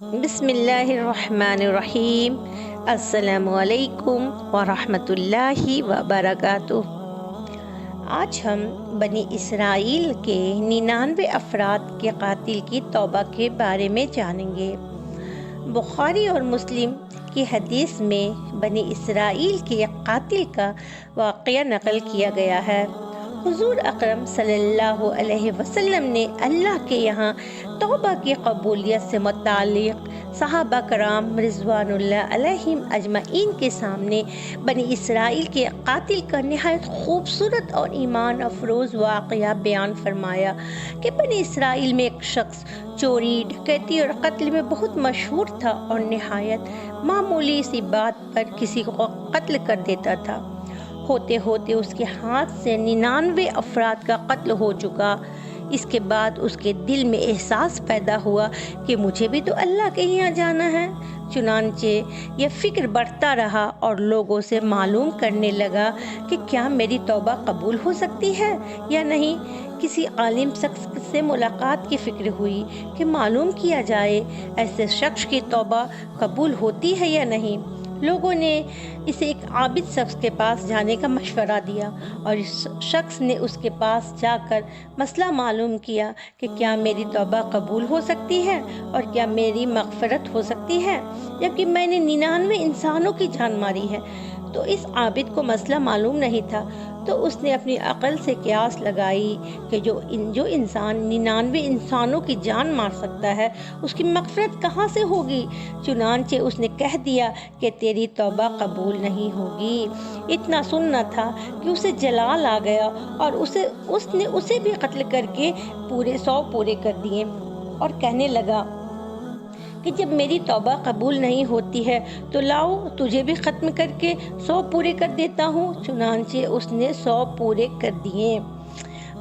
بسم اللہ الرحمن الرحیم۔ السلام علیکم ورحمۃ اللہ وبرکاتہ۔ آج ہم بنی اسرائیل کے 99 افراد کے قاتل کی توبہ کے بارے میں جانیں گے۔ بخاری اور مسلم کی حدیث میں بنی اسرائیل کے ایک قاتل کا واقعہ نقل کیا گیا ہے۔ حضور اکرم صلی اللہ علیہ وسلم نے اللہ کے یہاں توبہ کی قبولیت سے متعلق صحابہ کرام رضوان اللہ علیہم اجمعین کے سامنے بنی اسرائیل کے قاتل کا نہایت خوبصورت اور ایمان افروز واقعہ بیان فرمایا کہ بنی اسرائیل میں ایک شخص چوری، ڈکیتی اور قتل میں بہت مشہور تھا اور نہایت معمولی سی بات پر کسی کو قتل کر دیتا تھا۔ ہوتے ہوتے اس کے ہاتھ سے 99 افراد کا قتل ہو چکا۔ اس کے بعد اس کے دل میں احساس پیدا ہوا کہ مجھے بھی تو اللہ کے یہاں جانا ہے۔ چنانچہ یہ فکر بڑھتا رہا اور لوگوں سے معلوم کرنے لگا کہ کیا میری توبہ قبول ہو سکتی ہے یا نہیں۔ کسی عالم شخص سے ملاقات کی فکر ہوئی کہ معلوم کیا جائے ایسے شخص کی توبہ قبول ہوتی ہے یا نہیں۔ لوگوں نے اسے ایک عابد شخص کے پاس جانے کا مشورہ دیا اور اس شخص نے اس کے پاس جا کر مسئلہ معلوم کیا کہ کیا میری توبہ قبول ہو سکتی ہے اور کیا میری مغفرت ہو سکتی ہے، جبکہ میں نے 99 انسانوں کی جان ماری ہے۔ تو اس عابد کو مسئلہ معلوم نہیں تھا، تو اس نے اپنی عقل سے قیاس لگائی کہ جو انسان 99 انسانوں کی جان مار سکتا ہے اس کی مغفرت کہاں سے ہوگی۔ چنانچہ اس نے کہہ دیا کہ تیری توبہ قبول نہیں ہوگی۔ اتنا سننا تھا کہ اسے جلال آ گیا اور اس نے اسے بھی قتل کر کے 100 پورے کر دیے اور کہنے لگا کہ جب میری توبہ قبول نہیں ہوتی ہے تو لاؤ تجھے بھی ختم کر کے 100 پورے کر دیتا ہوں۔ چنانچہ اس نے 100 پورے کر دیے،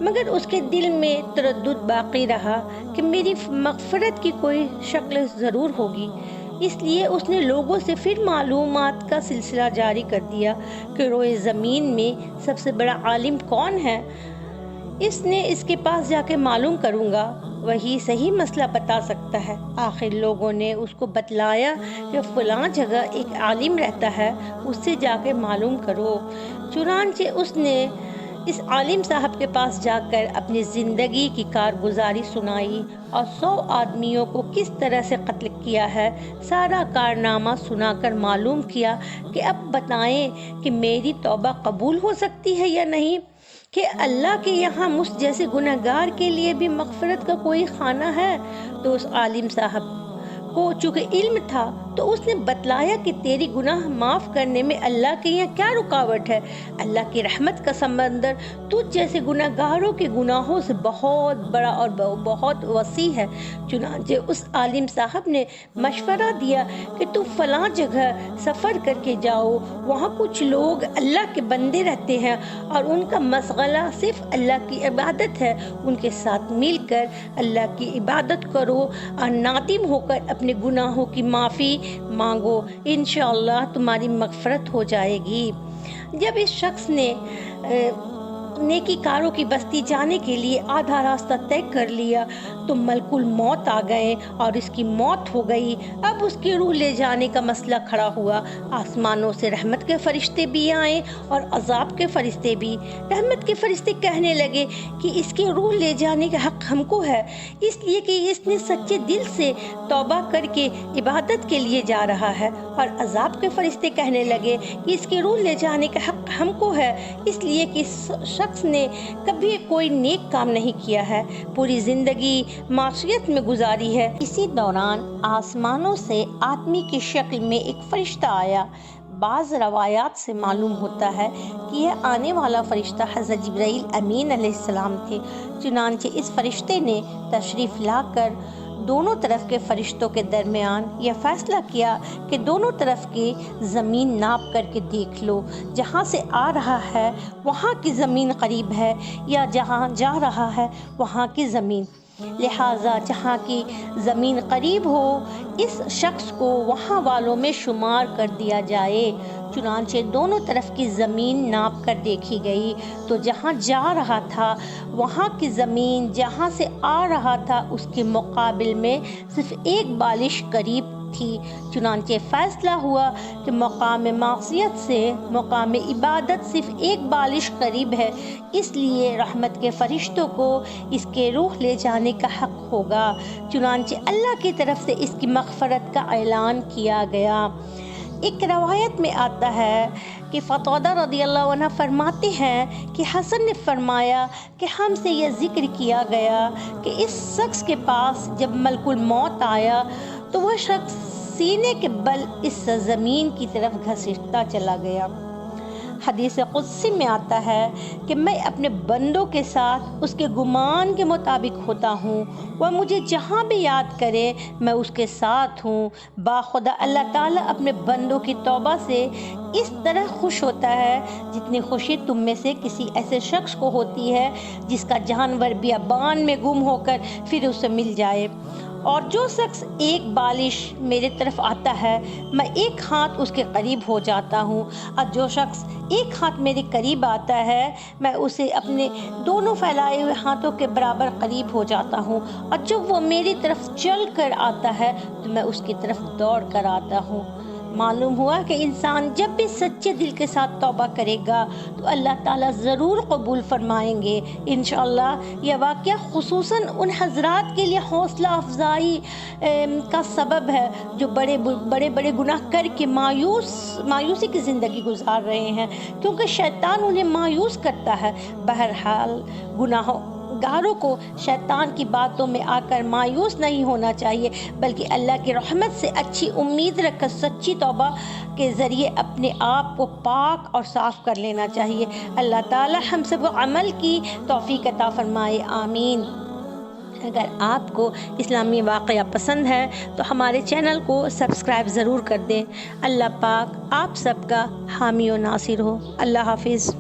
مگر اس کے دل میں تردد باقی رہا کہ میری مغفرت کی کوئی شکل ضرور ہوگی۔ اس لیے اس نے لوگوں سے پھر معلومات کا سلسلہ جاری کر دیا کہ روئے زمین میں سب سے بڑا عالم کون ہے، اس کے پاس جا کے معلوم کروں گا، وہی صحیح مسئلہ بتا سکتا ہے۔ آخر لوگوں نے اس کو بتلایا کہ فلاں جگہ ایک عالم رہتا ہے، اس سے جا کے معلوم کرو۔ چنانچہ اس نے اس عالم صاحب کے پاس جا کر اپنی زندگی کی کارگزاری سنائی اور 100 آدمیوں کو کس طرح سے قتل کیا ہے سارا کارنامہ سنا کر معلوم کیا کہ اب بتائیں کہ میری توبہ قبول ہو سکتی ہے یا نہیں، کہ اللہ کے یہاں مجھ جیسے گنہگار کے لیے بھی مغفرت کا کوئی خانہ ہے۔ تو اس عالم صاحب کو چونکہ علم تھا تو اس نے بتلایا کہ تیری گناہ معاف کرنے میں اللہ کے یہاں کیا رکاوٹ ہے۔ اللہ کی رحمت کا سمندر تجھ جیسے گنہگاروں کے گناہوں سے بہت بڑا اور بہت وسیع ہے۔ چنانچہ اس عالم صاحب نے مشورہ دیا کہ تو فلاں جگہ سفر کر کے جاؤ، وہاں کچھ لوگ اللہ کے بندے رہتے ہیں اور ان کا مشغلہ صرف اللہ کی عبادت ہے، ان کے ساتھ مل کر اللہ کی عبادت کرو اور نادم ہو کر اپنے گناہوں کی معافی مانگو، انشاءاللہ تمہاری مغفرت ہو جائے گی۔ جب اس شخص نے نیکی کاروں کی بستی جانے کے لیے آدھا راستہ طے کر لیا تو ملک الموت آ گئے اور اس کی موت ہو گئی۔ اب اس کی روح لے جانے کا مسئلہ کھڑا ہوا۔ آسمانوں سے رحمت کے فرشتے بھی آئے اور عذاب کے فرشتے بھی۔ رحمت کے فرشتے کہنے لگے کہ اس کی روح لے جانے کا حق ہم کو ہے، اس لیے کہ اس نے سچے دل سے توبہ کر کے عبادت کے لیے جا رہا ہے، اور عذاب کے فرشتے کہنے لگے کہ اس کی روح لے جانے کا حق ہم کو ہے، اس لیے کہ اس شخص نے کبھی کوئی نیک کام نہیں کیا ہے، پوری زندگی معصیت میں گزاری ہے۔ اسی دوران آسمانوں سے آدمی کی شکل میں ایک فرشتہ آیا۔ بعض روایات سے معلوم ہوتا ہے کہ یہ آنے والا فرشتہ حضرت جبرائیل امین علیہ السلام تھے۔ چنانچہ اس فرشتے نے تشریف لا کر دونوں طرف کے فرشتوں کے درمیان یہ فیصلہ کیا کہ دونوں طرف کی زمین ناپ کر کے دیکھ لو، جہاں سے آ رہا ہے وہاں کی زمین قریب ہے یا جہاں جا رہا ہے وہاں کی زمین لہٰذا جہاں کی زمین قریب ہو اس شخص کو وہاں والوں میں شمار کر دیا جائے۔ چنانچہ دونوں طرف کی زمین ناپ کر دیکھی گئی تو جہاں جا رہا تھا وہاں کی زمین جہاں سے آ رہا تھا اس کے مقابل میں صرف ایک بالش قریب تھی۔ چنانچہ فیصلہ ہوا کہ مقام معصیت سے مقام عبادت صرف ایک بالش قریب ہے، اس لیے رحمت کے فرشتوں کو اس کے روح لے جانے کا حق ہوگا۔ چنانچہ اللہ کی طرف سے اس کی مغفرت کا اعلان کیا گیا۔ ایک روایت میں آتا ہے کہ فاطمہ رضی اللہ عنہ فرماتے ہیں کہ حسن نے فرمایا کہ ہم سے یہ ذکر کیا گیا کہ اس شخص کے پاس جب ملک الموت آیا تو وہ شخص سینے کے بل اس زمین کی طرف گھسیٹتا چلا گیا۔ حدیث قدسی میں آتا ہے کہ میں اپنے بندوں کے ساتھ اس کے گمان کے مطابق ہوتا ہوں، وہ مجھے جہاں بھی یاد کرے میں اس کے ساتھ ہوں۔ باخدا اللہ تعالیٰ اپنے بندوں کی توبہ سے اس طرح خوش ہوتا ہے جتنی خوشی تم میں سے کسی ایسے شخص کو ہوتی ہے جس کا جانور بیابان میں گم ہو کر پھر اسے مل جائے۔ اور جو شخص ایک بالش میرے طرف آتا ہے میں ایک ہاتھ اس کے قریب ہو جاتا ہوں، اور جو شخص ایک ہاتھ میرے قریب آتا ہے میں اسے اپنے دونوں پھیلائے ہوئے ہاتھوں کے برابر قریب ہو جاتا ہوں، اور جب وہ میری طرف چل کر آتا ہے تو میں اس کی طرف دوڑ کر آتا ہوں۔ معلوم ہوا کہ انسان جب بھی سچے دل کے ساتھ توبہ کرے گا تو اللہ تعالیٰ ضرور قبول فرمائیں گے انشاءاللہ۔ یہ واقعہ خصوصاً ان حضرات کے لیے حوصلہ افزائی کا سبب ہے جو بڑے بڑے گناہ کر کے مایوسی کی زندگی گزار رہے ہیں، کیونکہ شیطان انہیں مایوس کرتا ہے۔ بہرحال گناہوں گاروں کو شیطان کی باتوں میں آ کر مایوس نہیں ہونا چاہیے، بلکہ اللہ کی رحمت سے اچھی امید رکھ کر سچی توبہ کے ذریعے اپنے آپ کو پاک اور صاف کر لینا چاہیے۔ اللہ تعالی ہم سب کو عمل کی توفیق عطا فرمائے، آمین۔ اگر آپ کو اسلامی واقعہ پسند ہے تو ہمارے چینل کو سبسکرائب ضرور کر دیں۔ اللہ پاک آپ سب کا حامی و ناصر ہو۔ اللہ حافظ۔